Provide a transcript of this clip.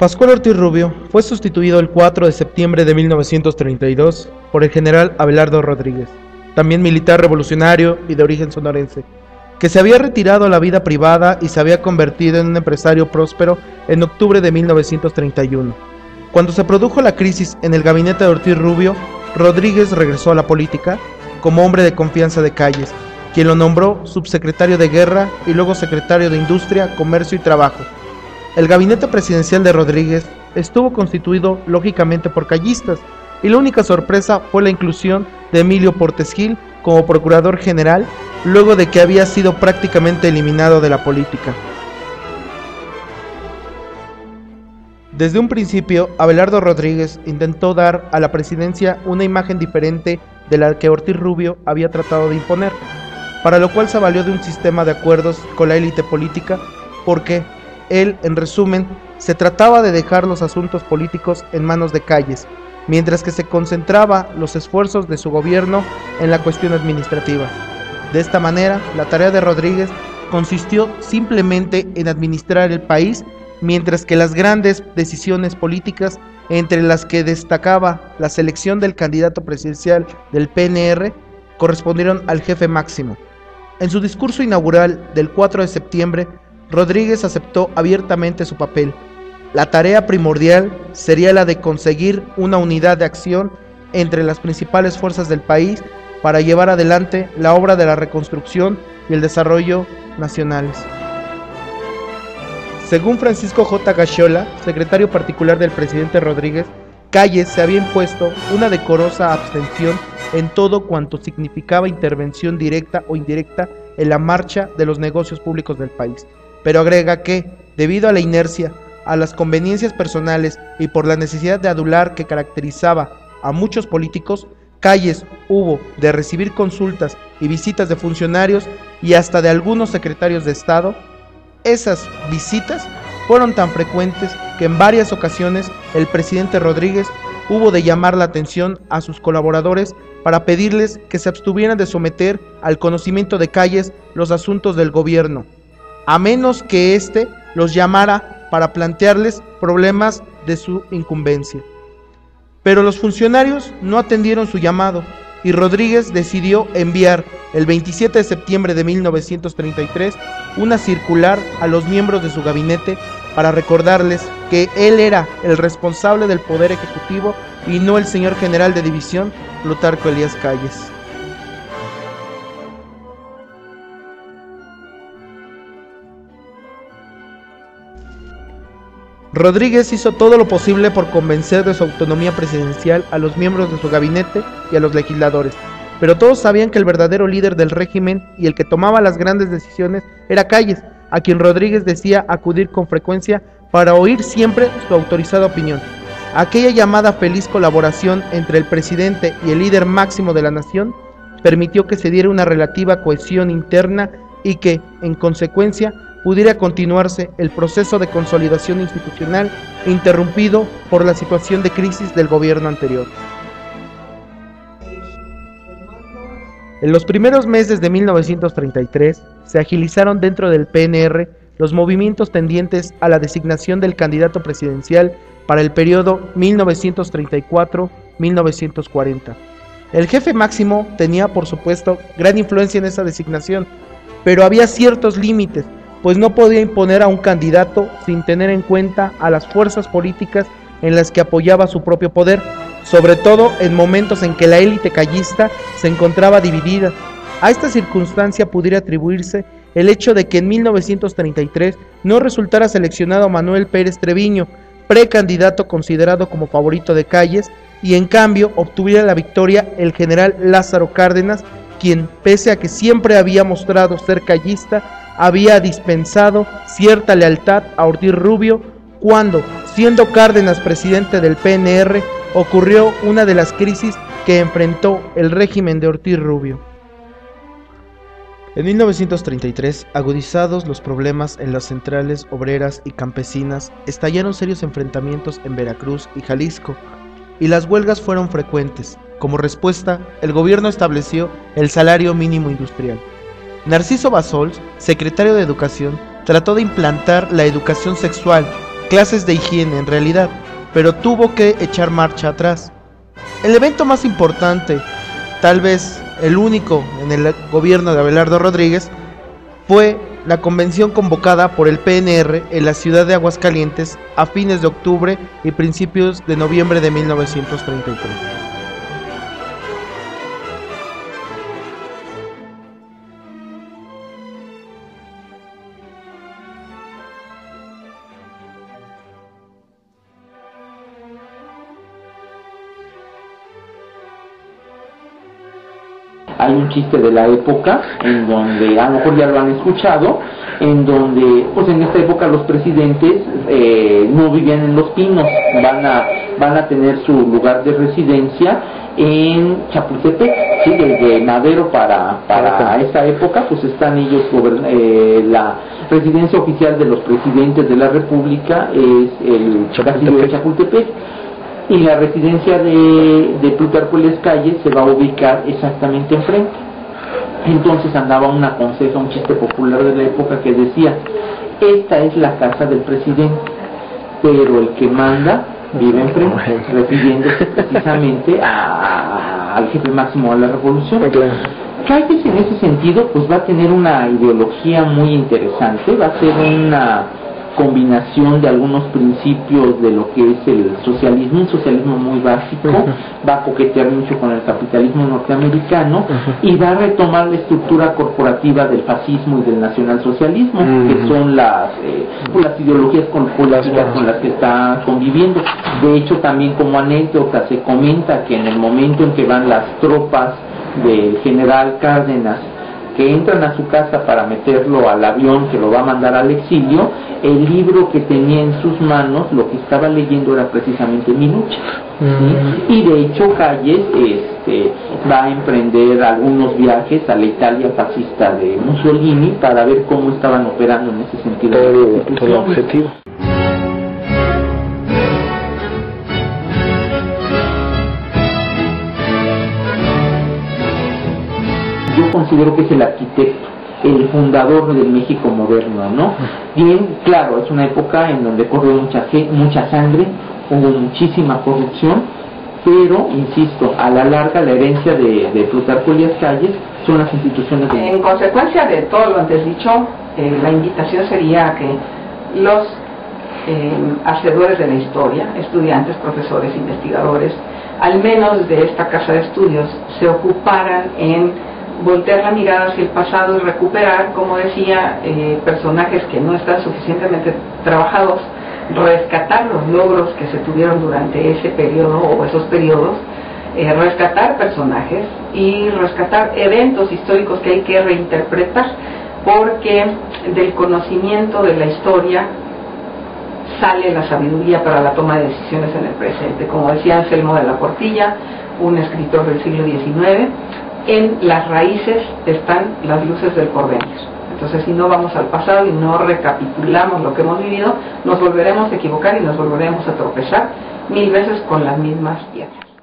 Pascual Ortiz Rubio fue sustituido el 4 de septiembre de 1932 por el general Abelardo Rodríguez, también militar revolucionario y de origen sonorense, que se había retirado a la vida privada y se había convertido en un empresario próspero en octubre de 1931. Cuando se produjo la crisis en el gabinete de Ortiz Rubio, Rodríguez regresó a la política como hombre de confianza de Calles, quien lo nombró subsecretario de Guerra y luego secretario de Industria, Comercio y Trabajo. El gabinete presidencial de Rodríguez estuvo constituido lógicamente por callistas, y la única sorpresa fue la inclusión de Emilio Portes Gil como procurador general, luego de que había sido prácticamente eliminado de la política. Desde un principio, Abelardo Rodríguez intentó dar a la presidencia una imagen diferente de la que Ortiz Rubio había tratado de imponer, para lo cual se valió de un sistema de acuerdos con la élite política, porque él, en resumen, se trataba de dejar los asuntos políticos en manos de Calles, mientras que se concentraba los esfuerzos de su gobierno en la cuestión administrativa. De esta manera, la tarea de Rodríguez consistió simplemente en administrar el país, mientras que las grandes decisiones políticas, entre las que destacaba la selección del candidato presidencial del PNR, correspondieron al jefe máximo. En su discurso inaugural del 4 de septiembre, Rodríguez aceptó abiertamente su papel. La tarea primordial sería la de conseguir una unidad de acción entre las principales fuerzas del país para llevar adelante la obra de la reconstrucción y el desarrollo nacionales. Según Francisco J. Gaxiola, secretario particular del presidente Rodríguez, Calles se había impuesto una decorosa abstención en todo cuanto significaba intervención directa o indirecta en la marcha de los negocios públicos del país, pero agrega que, debido a la inercia, a las conveniencias personales y por la necesidad de adular que caracterizaba a muchos políticos, Calles hubo de recibir consultas y visitas de funcionarios y hasta de algunos secretarios de Estado. Esas visitas fueron tan frecuentes que en varias ocasiones el presidente Rodríguez hubo de llamar la atención a sus colaboradores para pedirles que se abstuvieran de someter al conocimiento de Calles los asuntos del gobierno, a menos que éste los llamara para plantearles problemas de su incumbencia. Pero los funcionarios no atendieron su llamado y Rodríguez decidió enviar el 27 de septiembre de 1933 una circular a los miembros de su gabinete para recordarles que él era el responsable del poder ejecutivo y no el señor general de división Plutarco Elías Calles. Rodríguez hizo todo lo posible por convencer de su autonomía presidencial a los miembros de su gabinete y a los legisladores, pero todos sabían que el verdadero líder del régimen y el que tomaba las grandes decisiones era Calles, a quien Rodríguez decía acudir con frecuencia para oír siempre su autorizada opinión. Aquella llamada feliz colaboración entre el presidente y el líder máximo de la nación permitió que se diera una relativa cohesión interna y que, en consecuencia, pudiera continuarse el proceso de consolidación institucional interrumpido por la situación de crisis del gobierno anterior. En los primeros meses de 1933 se agilizaron dentro del PNR los movimientos tendientes a la designación del candidato presidencial para el periodo 1934-1940. El jefe máximo tenía, por supuesto, gran influencia en esa designación, pero había ciertos límites, pues no podía imponer a un candidato sin tener en cuenta a las fuerzas políticas en las que apoyaba su propio poder, sobre todo en momentos en que la élite callista se encontraba dividida. A esta circunstancia pudiera atribuirse el hecho de que en 1933 no resultara seleccionado Manuel Pérez Treviño, precandidato considerado como favorito de Calles, y en cambio obtuviera la victoria el general Lázaro Cárdenas, quien, pese a que siempre había mostrado ser callista, había dispensado cierta lealtad a Ortiz Rubio cuando, siendo Cárdenas presidente del PNR, ocurrió una de las crisis que enfrentó el régimen de Ortiz Rubio. En 1933, agudizados los problemas en las centrales obreras y campesinas, estallaron serios enfrentamientos en Veracruz y Jalisco, y las huelgas fueron frecuentes. Como respuesta, el gobierno estableció el salario mínimo industrial. Narciso Bassols, secretario de Educación, trató de implantar la educación sexual, clases de higiene en realidad, pero tuvo que echar marcha atrás. El evento más importante, tal vez el único en el gobierno de Abelardo Rodríguez, fue la convención convocada por el PNR en la ciudad de Aguascalientes a fines de octubre y principios de noviembre de 1933. Hay un chiste de la época, en donde, a lo mejor ya lo han escuchado, en donde, pues en esta época los presidentes no vivían en Los Pinos, van a tener su lugar de residencia en Chapultepec, ¿sí? Desde Madero para esta época, pues están ellos, la residencia oficial de los presidentes de la República es el castillo de Chapultepec. Y la residencia de Plutarco Elías Calles se va a ubicar exactamente enfrente. Entonces andaba una conseja, un chiste popular de la época que decía: esta es la casa del presidente, pero el que manda vive enfrente, refiriéndose precisamente al jefe máximo de la revolución. Calles en ese sentido pues va a tener una ideología muy interesante, va a ser una combinación de algunos principios de lo que es el socialismo, un socialismo muy básico, va a coquetear mucho con el capitalismo norteamericano y va a retomar la estructura corporativa del fascismo y del nacionalsocialismo, que son las ideologías políticas con las que está conviviendo. De hecho, también como anécdota se comenta que en el momento en que van las tropas del general Cárdenas, que entran a su casa para meterlo al avión que lo va a mandar al exilio, el libro que tenía en sus manos, lo que estaba leyendo era precisamente Mi lucha. ¿Sí? Y de hecho Calles va a emprender algunos viajes a la Italia fascista de Mussolini para ver cómo estaban operando en ese sentido todo objetivo. Yo considero que es el arquitecto, el fundador del México moderno, ¿no? Bien, claro, es una época en donde corre mucha sangre, hubo muchísima corrupción, pero, insisto, a la larga la herencia de Plutarco Elías Calles son las instituciones de... En consecuencia de todo lo antes dicho, la invitación sería a que los hacedores de la historia, estudiantes, profesores, investigadores, al menos de esta casa de estudios, se ocuparan en voltear la mirada hacia el pasado y recuperar, como decía, personajes que no están suficientemente trabajados, rescatar los logros que se tuvieron durante ese periodo o esos periodos, rescatar personajes y rescatar eventos históricos que hay que reinterpretar, porque del conocimiento de la historia sale la sabiduría para la toma de decisiones en el presente. Como decía Anselmo de la Portilla, un escritor del siglo XIX, en las raíces están las luces del porvenir. Entonces, si no vamos al pasado y no recapitulamos lo que hemos vivido, nos volveremos a equivocar y nos volveremos a tropezar 1000 veces con las mismas piedras.